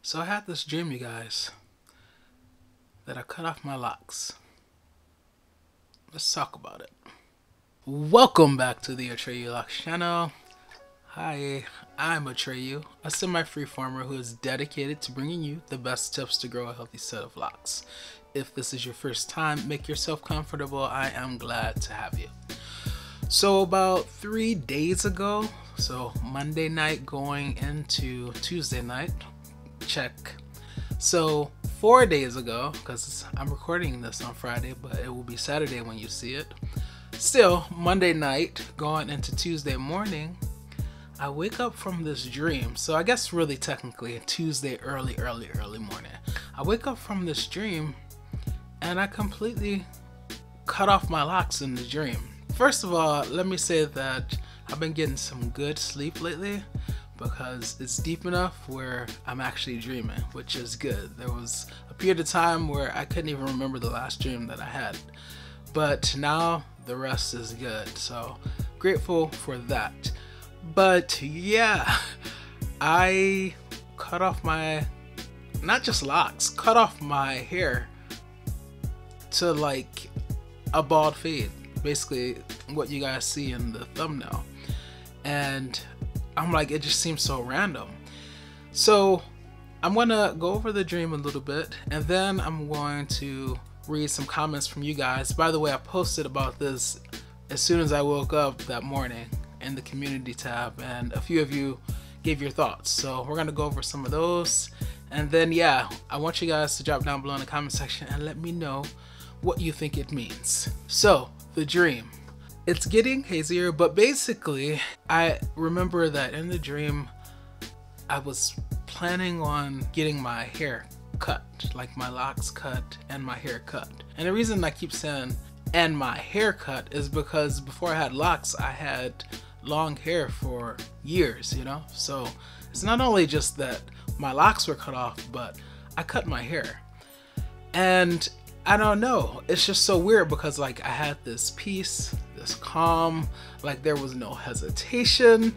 So I had this dream, you guys, that I cut off my locks. Let's talk about it. Welcome back to the Atreyu Locs channel. Hi, I'm Atreyu, a semi-free farmer who is dedicated to bringing you the best tips to grow a healthy set of locks. If this is your first time, make yourself comfortable. I am glad to have you. So about 3 days ago, so Monday night going into Tuesday night, check. So 4 days ago, because I'm recording this on Friday, but it will be Saturday when you see it. Still, Monday night going into Tuesday morning, I wake up from this dream. So I guess really technically Tuesday early morning. I wake up from this dream and I completely cut off my locks in the dream. First of all, let me say that I've been getting some good sleep lately because it's deep enough where I'm actually dreaming, which is good. There was a period of time where I couldn't even remember the last dream that I had, but now the rest is good, so grateful for that. But yeah, I cut off my, not just locks, cut off my hair to like a bald fade, basically what you guys see in the thumbnail. And I'm like, it just seems so random. So I'm gonna go over the dream a little bit, and then I'm going to read some comments from you guys. By the way, I posted about this as soon as I woke up that morning in the community tab, and a few of you gave your thoughts. So we're gonna go over some of those, and then yeah, I want you guys to drop down below in the comment section and let me know what you think it means. So the dream. It's getting hazier, but basically, I remember that in the dream, I was planning on getting my hair cut, like my locks cut and my hair cut. And the reason I keep saying and my hair cut is because before I had locks, I had long hair for years, you know? So it's not only just that my locks were cut off, but I cut my hair. And I don't know, it's just so weird because like I had this peace, this calm, like there was no hesitation.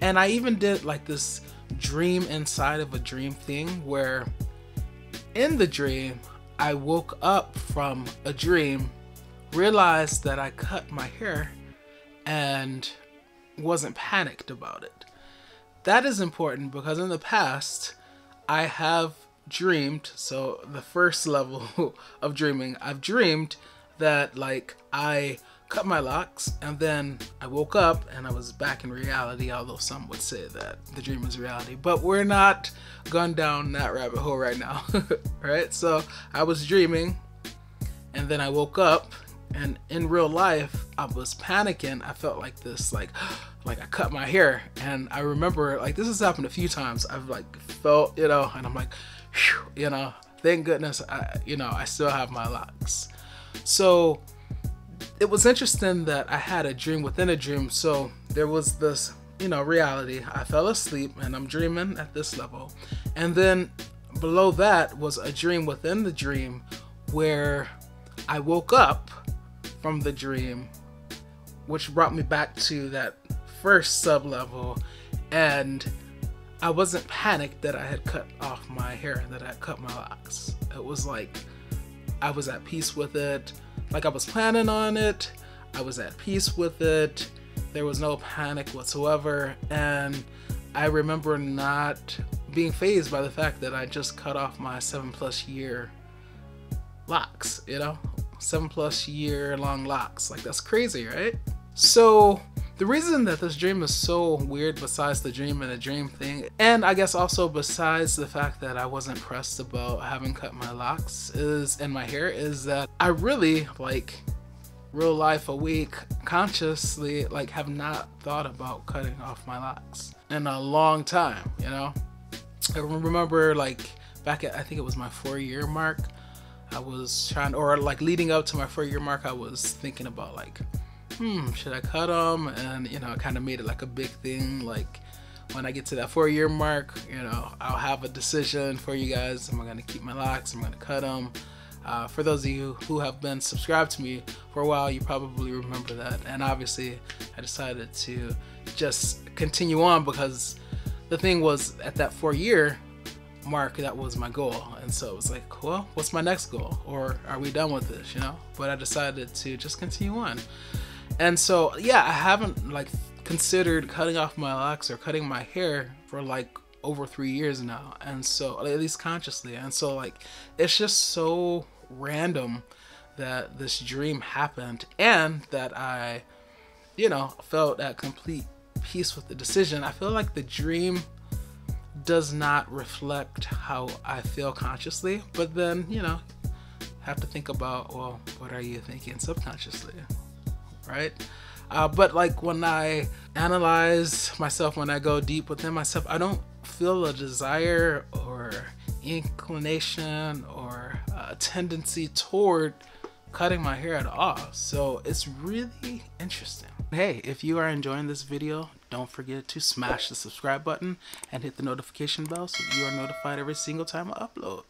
And I even did like this dream inside of a dream thing where in the dream, I woke up from a dream, realized that I cut my hair and wasn't panicked about it. That is important because in the past, I have dreamed, so the first level of dreaming, I've dreamed that like I cut my locks and then I woke up and I was back in reality, although some would say that the dream is reality, but we're not going down that rabbit hole right now. Right? So I was dreaming and then I woke up, and in real life I was panicking. I felt like this, like I cut my hair, and I remember like this has happened a few times. I've like felt, you know, and I'm like, whew, you know, thank goodness I still have my locks. So it was interesting that I had a dream within a dream. So there was this, you know, reality. I fell asleep and I'm dreaming at this level, and then below that was a dream within the dream where I woke up from the dream, which brought me back to that first sub level, and I wasn't panicked that I had cut off my hair, that I had cut my locks. It was like I was at peace with it, like I was planning on it. I was at peace with it. There was no panic whatsoever, and I remember not being fazed by the fact that I just cut off my 7+ year locks, you know? 7+ year long locks. Like, that's crazy, right? So the reason that this dream is so weird, besides the dream and a dream thing, and I guess also besides the fact that I wasn't pressed about having cut my locks and my hair, is that I really, like, real life awake consciously, like, have not thought about cutting off my locks in a long time, you know? I remember like back at, I think it was my 4-year mark, I was trying, or like leading up to my 4-year mark, I was thinking about like, should I cut them? And you know, I kind of made it like a big thing. Like when I get to that 4-year mark, you know, I'll have a decision for you guys. Am I gonna keep my locks? Am I gonna cut them? For those of you who have been subscribed to me for a while, you probably remember that. And obviously, I decided to just continue on because the thing was, at that 4-year, mark, that was my goal. And so it was like, well, what's my next goal? Or are we done with this, you know? But I decided to just continue on. And so, yeah, I haven't like considered cutting off my locks or cutting my hair for like over 3 years now. And so, at least consciously. And so like, it's just so random that this dream happened and that I, you know, felt at complete peace with the decision. I feel like the dream does not reflect how I feel consciously, but then, you know, have to think about, well, what are you thinking subconsciously, right? But like when I analyze myself, when I go deep within myself, I don't feel a desire or inclination or a tendency toward cutting my hair at all. So it's really interesting. Hey, if you are enjoying this video, don't forget to smash the subscribe button and hit the notification bell so you are notified every single time I upload.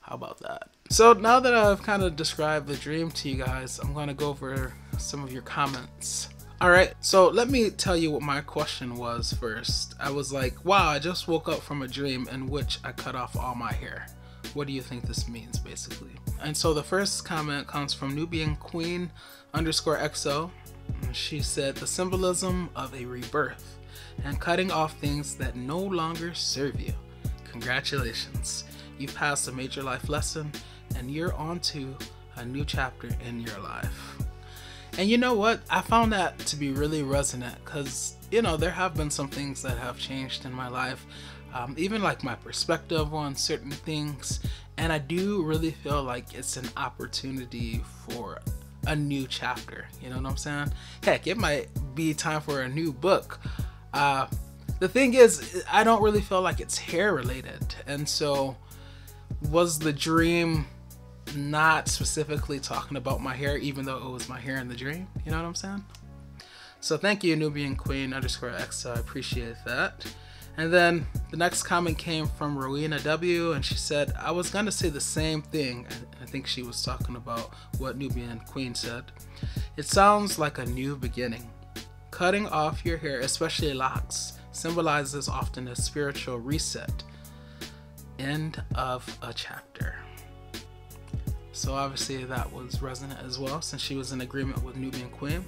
How about that? So now that I've kind of described the dream to you guys, I'm going to go over some of your comments. Alright, so let me tell you what my question was first. I was like, wow, I just woke up from a dream in which I cut off all my hair. What do you think this means, basically? And so the first comment comes from Nubian Queen _XO. She said, the symbolism of a rebirth and cutting off things that no longer serve you. Congratulations. You've passed a major life lesson and you're on to a new chapter in your life. And you know what? I found that to be really resonant because, you know, there have been some things that have changed in my life, even like my perspective on certain things. And I do really feel like it's an opportunity for a new chapter. You know what I'm saying? Heck, it might be time for a new book. The thing is, I don't really feel like it's hair related. And so was the dream not specifically talking about my hair, even though it was my hair in the dream? You know what I'm saying? So thank you, Nubian Queen _X. I appreciate that. And then the next comment came from Rowena W, and she said, I was gonna say the same thing. I think she was talking about what Nubian Queen said. It sounds like a new beginning. Cutting off your hair, especially locks, symbolizes often a spiritual reset. End of a chapter. So obviously that was resonant as well, since she was in agreement with Nubian Queen.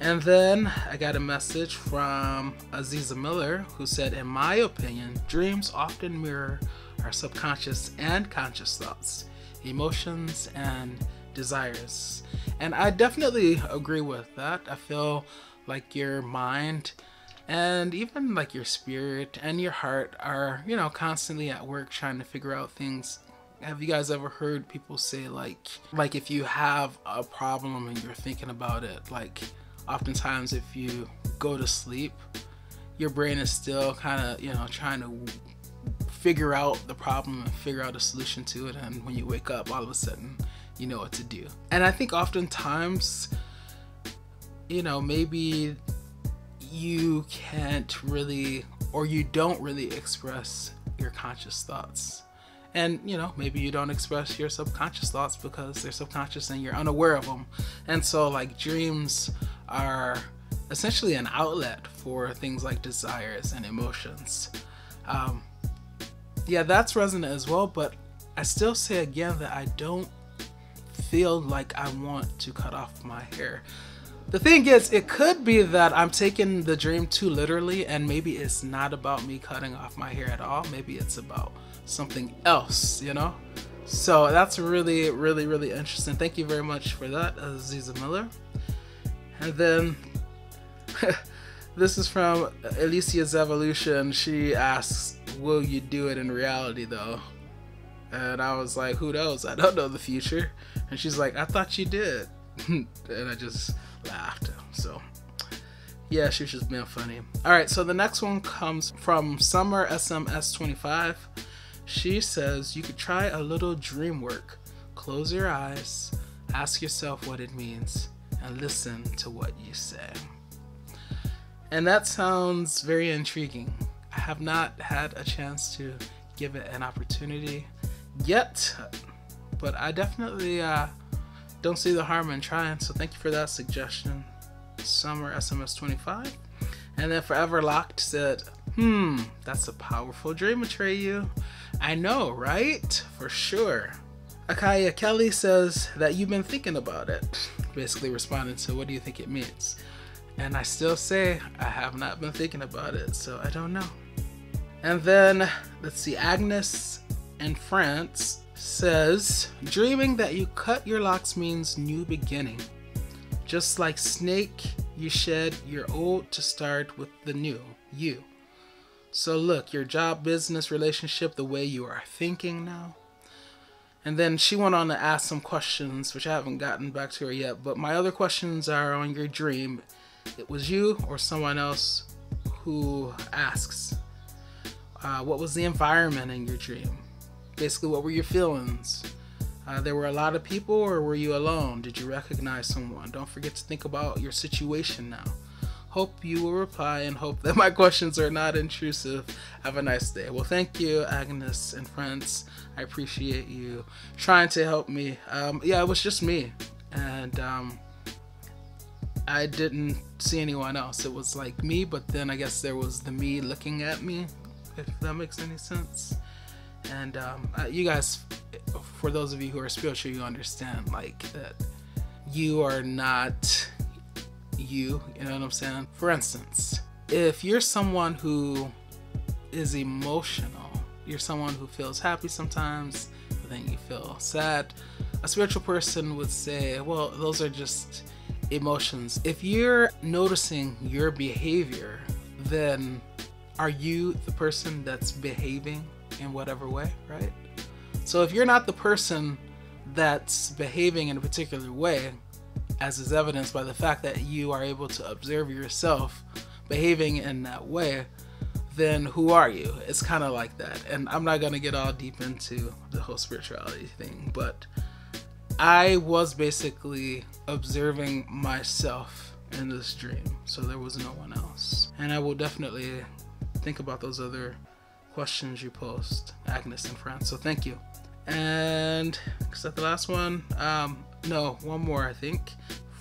And then I got a message from Aziza Miller, who said, in my opinion, dreams often mirror our subconscious and conscious thoughts, emotions, and desires. And I definitely agree with that. I feel like your mind and even like your spirit and your heart are, you know, constantly at work trying to figure out things. Have you guys ever heard people say like if you have a problem and you're thinking about it, like oftentimes if you go to sleep, your brain is still kind of, you know, trying to figure out the problem and figure out a solution to it, and when you wake up, all of a sudden you know what to do. And I think oftentimes, you know, maybe you can't really, or you don't really express your conscious thoughts. And, you know, maybe you don't express your subconscious thoughts because they're subconscious and you're unaware of them. And so like dreams are essentially an outlet for things like desires and emotions. Yeah, that's resonant as well, but I still say again that I don't feel like I want to cut off my hair. The thing is, it could be that I'm taking the dream too literally, and maybe it's not about me cutting off my hair at all. Maybe it's about something else, you know? So that's really, really, really interesting. Thank you very much for that, Aziza Miller. And then this is from Alicia's Evolution. She asks, will you do it in reality though? And I was like, who knows? I don't know the future. And she's like, I thought you did. And I just laughed. So yeah, she was just being funny. All right, so the next one comes from Summer SMS25. She says, you could try a little dream work. Close your eyes, ask yourself what it means, and listen to what you say. And that sounds very intriguing. I have not had a chance to give it an opportunity yet, but I definitely don't see the harm in trying. So thank you for that suggestion, Summer SMS25. And then Forever Locked said, that's a powerful dream, Atreyu. I know, right? For sure. Akaya Kelly says that you've been thinking about it, basically responding to what do you think it means. And I still say I have not been thinking about it, so I don't know. And then, let's see, Agnes in France says, dreaming that you cut your locks means new beginning. Just like snake, you shed your old to start with the new, you. So look, your job, business, relationship, the way you are thinking now. And then she went on to ask some questions, which I haven't gotten back to her yet, but my other questions are on your dream. It was you or someone else who asks, what was the environment in your dream? Basically, what were your feelings? There were a lot of people, or were you alone? Did you recognize someone? Don't forget to think about your situation now. Hope you will reply and hope that my questions are not intrusive. Have a nice day. Well, thank you, Agnes and friends. I appreciate you trying to help me. Yeah, it was just me. And I didn't see anyone else. It was like me, but then I guess there was the me looking at me, if that makes any sense. And you guys, for those of you who are spiritual, you understand like that you are not you know what I'm saying? For instance, if you're someone who is emotional, you're someone who feels happy sometimes, but then you feel sad, a spiritual person would say, well, those are just emotions. If you're noticing your behavior, then are you the person that's behaving in whatever way, right? So if you're not the person that's behaving in a particular way, as is evidenced by the fact that you are able to observe yourself behaving in that way, then who are you? It's kind of like that. And I'm not going to get all deep into the whole spirituality thing, but I was basically observing myself in this dream, so there was no one else. And I will definitely think about those other questions you post, Agnes and France, so thank you. And is that the last one? No, one more I think,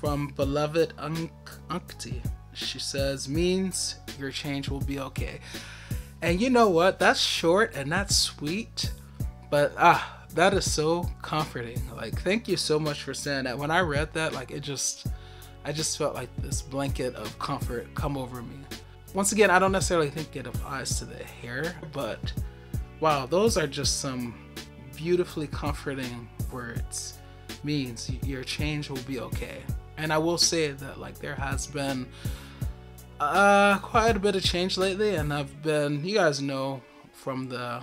from Beloved Unkti. She says, means your change will be okay. And you know what? That's short and that's sweet, but that is so comforting. Like, thank you so much for saying that. When I read that, like, I just felt like this blanket of comfort come over me. Once again, I don't necessarily think it applies to the hair, but wow, those are just some beautifully comforting words. Means your change will be okay. And I will say that like there has been quite a bit of change lately, and I've been, you guys know from the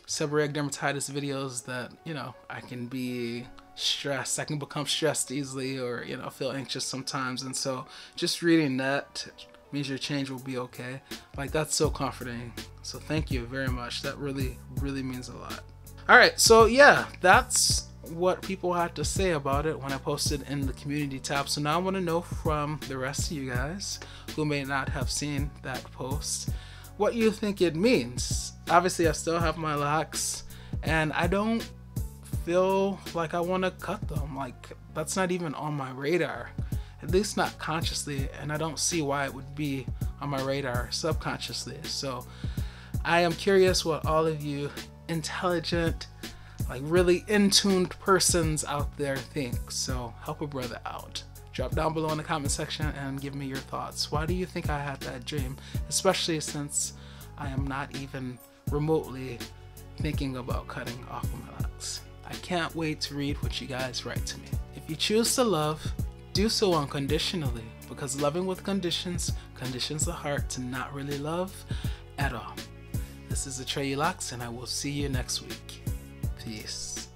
seborrheic dermatitis videos that, you know, I can be stressed, I can become stressed easily, or, you know, feel anxious sometimes. And so just reading that means your change will be okay, like that's so comforting. So thank you very much. That really means a lot. All right, so yeah, that's what people had to say about it when I posted in the community tab. So now I want to know from the rest of you guys who may not have seen that post what you think it means. Obviously, I still have my locks and I don't feel like I want to cut them. Like, that's not even on my radar, at least not consciously, and I don't see why it would be on my radar subconsciously. So I am curious what all of you intelligent, like really in-tuned persons out there think. So help a brother out. Drop down below in the comment section and give me your thoughts. Why do you think I had that dream? Especially since I am not even remotely thinking about cutting off my locks. I can't wait to read what you guys write to me. If you choose to love, do so unconditionally, because loving with conditions conditions the heart to not really love at all. This is Atreyu Locs, and I will see you next week. Peace.